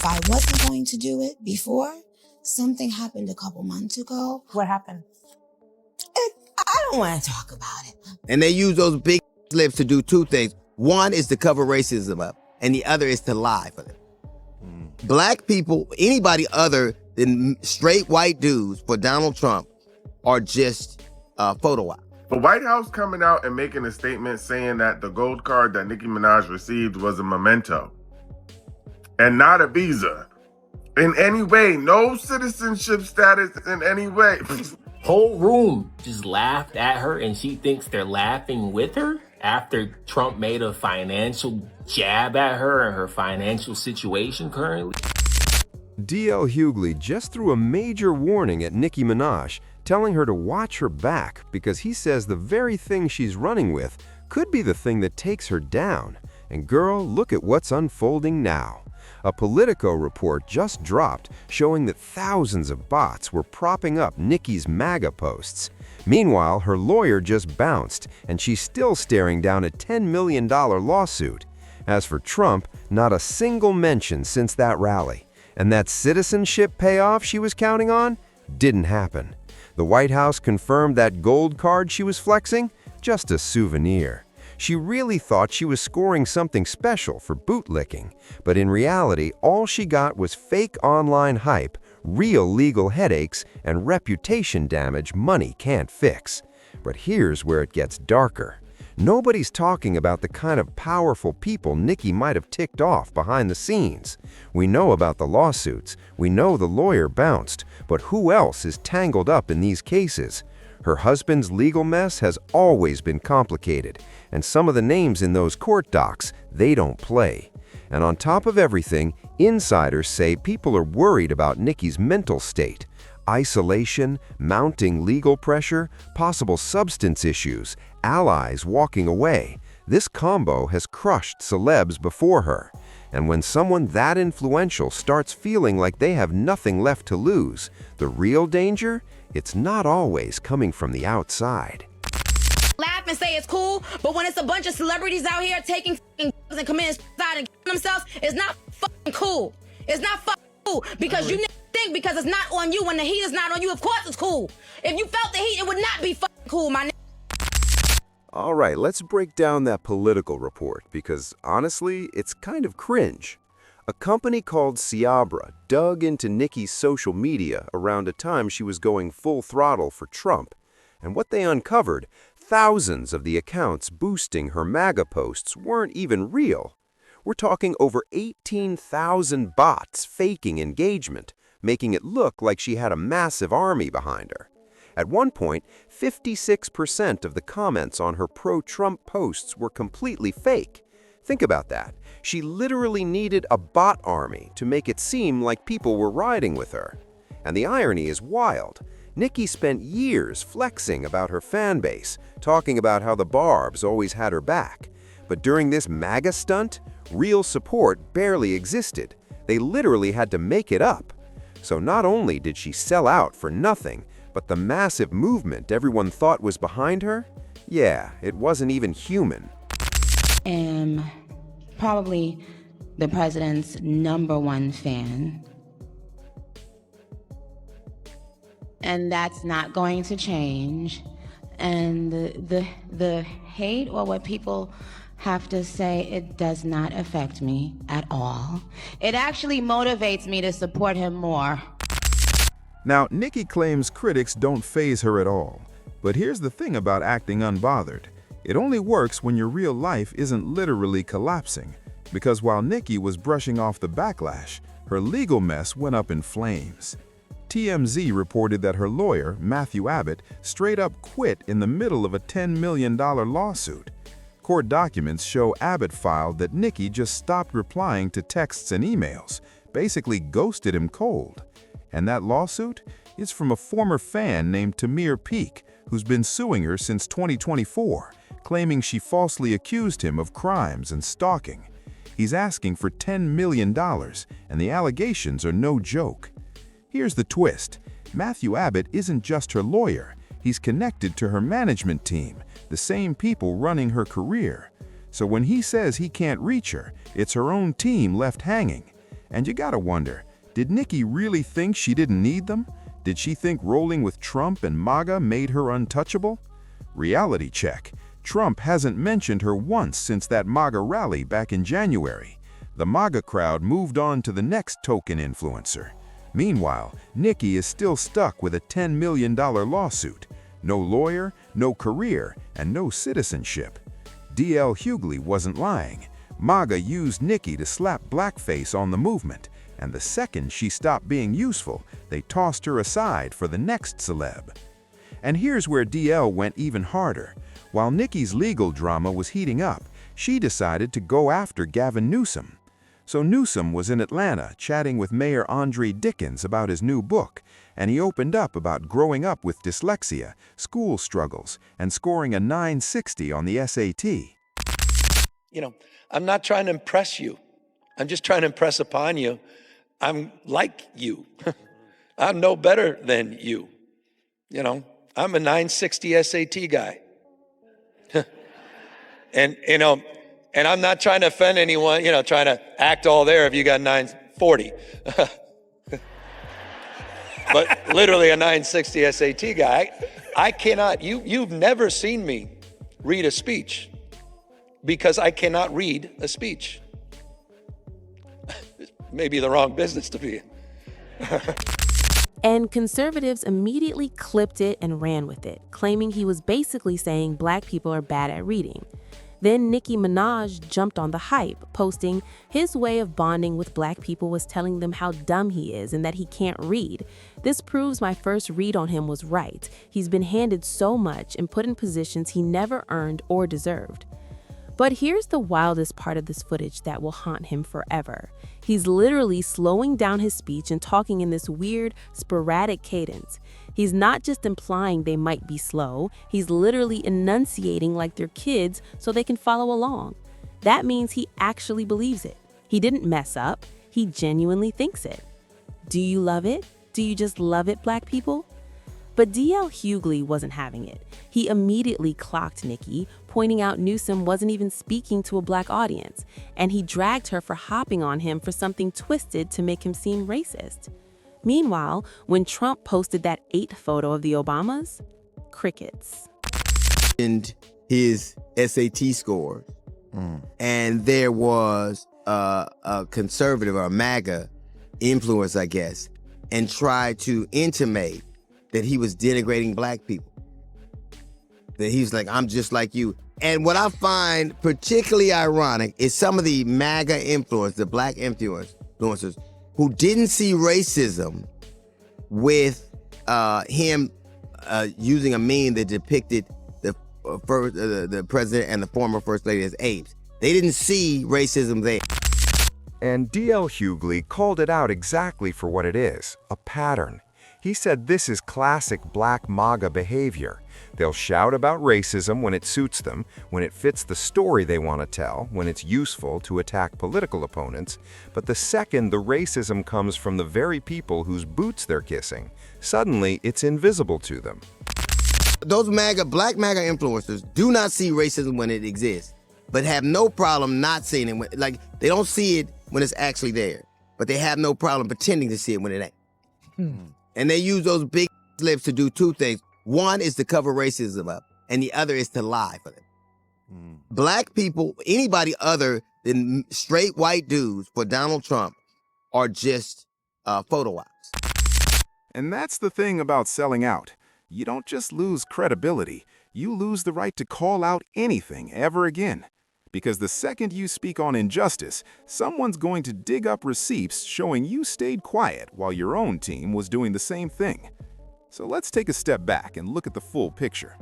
If I wasn't going to do it before, something happened a couple months ago. What happened? I don't want to talk about it. And they use those big lips to do two things. One is to cover racism up, and the other is to lie for them. Black people, anybody other than straight white dudes for Donald Trump are just photo op. The White House coming out and making a statement saying that the gold card that Nicki Minaj received was a memento and not a visa in any way. No citizenship status in any way. Whole room just laughed at her, and she thinks they're laughing with her after Trump made a financial jab at her and her financial situation currently. D.L. Hughley just threw a major warning at Nicki Minaj, telling her to watch her back because he says the very thing she's running with could be the thing that takes her down. And girl, look at what's unfolding now. A Politico report just dropped showing that thousands of bots were propping up Nicki's MAGA posts. Meanwhile, her lawyer just bounced, and she's still staring down a $10 million lawsuit. As for Trump, not a single mention since that rally. And that citizenship payoff she was counting on didn't happen. The White House confirmed that gold card she was flexing, just a souvenir. She really thought she was scoring something special for bootlicking, but in reality, all she got was fake online hype, real legal headaches, and reputation damage money can't fix. But here's where it gets darker. Nobody's talking about the kind of powerful people Nicki might have ticked off behind the scenes. We know about the lawsuits, we know the lawyer bounced, but who else is tangled up in these cases? Her husband's legal mess has always been complicated, and some of the names in those court docs, they don't play. And on top of everything, insiders say people are worried about Nicki's mental state. Isolation, mounting legal pressure, possible substance issues, allies walking away. This combo has crushed celebs before her. And when someone that influential starts feeling like they have nothing left to lose, the real danger? It's not always coming from the outside. Laugh and say it's cool, but when it's a bunch of celebrities out here taking and committing suicide and themselves, it's not fucking cool. It's not fucking cool because you think because it's not on you when the heat is not on you. Of course it's cool. If you felt the heat, it would not be fucking cool, my nigga. All right, let's break down that Political report because honestly, it's kind of cringe. A company called Ciabra dug into Nicki's social media around a time she was going full throttle for Trump, and what they uncovered, thousands of the accounts boosting her MAGA posts weren't even real. We're talking over 18,000 bots faking engagement, making it look like she had a massive army behind her. At one point, 56% of the comments on her pro-Trump posts were completely fake. Think about that. She literally needed a bot army to make it seem like people were riding with her. And the irony is wild. Nicki spent years flexing about her fan base, talking about how the Barbs always had her back. But during this MAGA stunt, real support barely existed. They literally had to make it up. So not only did she sell out for nothing, but the massive movement everyone thought was behind her? Yeah, it wasn't even human. Am probably the president's #1 fan. And that's not going to change. And the hate or what people have to say, it does not affect me at all. It actually motivates me to support him more. Now, Nicki claims critics don't faze her at all. But here's the thing about acting unbothered. It only works when your real life isn't literally collapsing. Because while Nicki was brushing off the backlash, her legal mess went up in flames. TMZ reported that her lawyer, Matthew Abbott, straight up quit in the middle of a $10 million lawsuit. Court documents show Abbott filed that Nicki just stopped replying to texts and emails, basically ghosted him cold. And that lawsuit is from a former fan named Tamir Peak, who's been suing her since 2024, claiming she falsely accused him of crimes and stalking. He's asking for $10 million, and the allegations are no joke. Here's the twist. Matthew Abbott isn't just her lawyer. He's connected to her management team, the same people running her career. So when he says he can't reach her, it's her own team left hanging. And you gotta wonder, did Nikki really think she didn't need them? Did she think rolling with Trump and MAGA made her untouchable? Reality check. Trump hasn't mentioned her once since that MAGA rally back in January. The MAGA crowd moved on to the next token influencer. Meanwhile, Nikki is still stuck with a $10 million lawsuit. No lawyer, no career, and no citizenship. D.L. Hughley wasn't lying. MAGA used Nikki to slap blackface on the movement, and the second she stopped being useful, they tossed her aside for the next celeb. And here's where DL went even harder. While Nikki's legal drama was heating up, she decided to go after Gavin Newsom. So Newsom was in Atlanta chatting with Mayor Andre Dickens about his new book, and he opened up about growing up with dyslexia, school struggles, and scoring a 960 on the SAT. You know, I'm not trying to impress you. I'm just trying to impress upon you. I'm like you. I'm no better than you. You know, I'm a 960 SAT guy. And, you know, and I'm not trying to offend anyone, you know, trying to act all there if you got 940. But literally a 960 SAT guy. I cannot, you've never seen me read a speech because I cannot read a speech. Maybe the wrong business to be in. And conservatives immediately clipped it and ran with it, claiming he was basically saying black people are bad at reading. Then Nicki Minaj jumped on the hype, posting, his way of bonding with black people was telling them how dumb he is and that he can't read. This proves my first read on him was right. He's been handed so much and put in positions he never earned or deserved. But here's the wildest part of this footage that will haunt him forever. He's literally slowing down his speech and talking in this weird, sporadic cadence. He's not just implying they might be slow, he's literally enunciating like they're kids so they can follow along. That means he actually believes it. He didn't mess up, he genuinely thinks it. Do you love it? Do you just love it, black people? But D.L. Hughley wasn't having it. He immediately clocked Nicki, pointing out Newsom wasn't even speaking to a black audience, and he dragged her for hopping on him for something twisted to make him seem racist. Meanwhile, when Trump posted that 8th photo of the Obamas, crickets. And his SAT scores, and there was a conservative or a MAGA influence, I guess, and tried to intimate that he was denigrating black people. That he's like, I'm just like you. And what I find particularly ironic is some of the MAGA influencers, the black influencers, who didn't see racism with him using a meme that depicted the president and the former first lady as apes. They didn't see racism there. And D.L. Hughley called it out exactly for what it is, a pattern. He said this is classic black MAGA behavior. They'll shout about racism when it suits them, when it fits the story they want to tell, when it's useful to attack political opponents, but the second the racism comes from the very people whose boots they're kissing, suddenly it's invisible to them. Those black MAGA influencers do not see racism when it exists, but have no problem not seeing it. Like, they don't see it when it's actually there, but they have no problem pretending to see it when it ain't. And they use those big lips to do two things. One is to cover racism up, and the other is to lie for them. Black people, anybody other than straight white dudes for Donald Trump are just photo ops. And that's the thing about selling out. You don't just lose credibility, you lose the right to call out anything ever again. Because the second you speak on injustice, someone's going to dig up receipts showing you stayed quiet while your own team was doing the same thing. So let's take a step back and look at the full picture.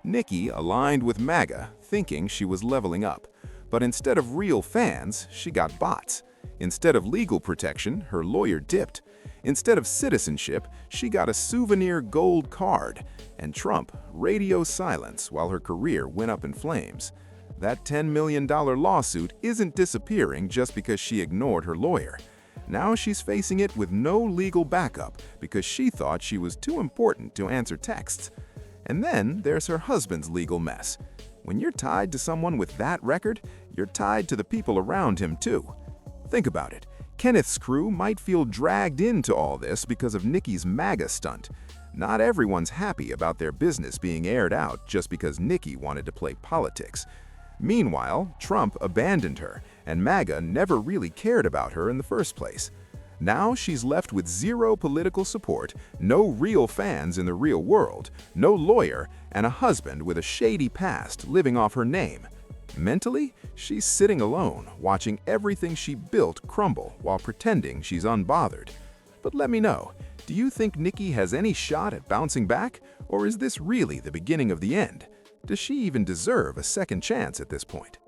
Nicki aligned with MAGA, thinking she was leveling up. But instead of real fans, she got bots. Instead of legal protection, her lawyer dipped. Instead of citizenship, she got a souvenir gold card. And Trump, radio silence while her career went up in flames. That $10 million lawsuit isn't disappearing just because she ignored her lawyer. Now she's facing it with no legal backup because she thought she was too important to answer texts. And then there's her husband's legal mess. When you're tied to someone with that record, you're tied to the people around him too. Think about it. Kenneth's crew might feel dragged into all this because of Nicki's MAGA stunt. Not everyone's happy about their business being aired out just because Nicki wanted to play politics. Meanwhile, Trump abandoned her, and MAGA never really cared about her in the first place. Now she's left with zero political support, no real fans in the real world, no lawyer, and a husband with a shady past living off her name. Mentally, she's sitting alone, watching everything she built crumble while pretending she's unbothered. But let me know, do you think Nicki has any shot at bouncing back, or is this really the beginning of the end? Does she even deserve a second chance at this point?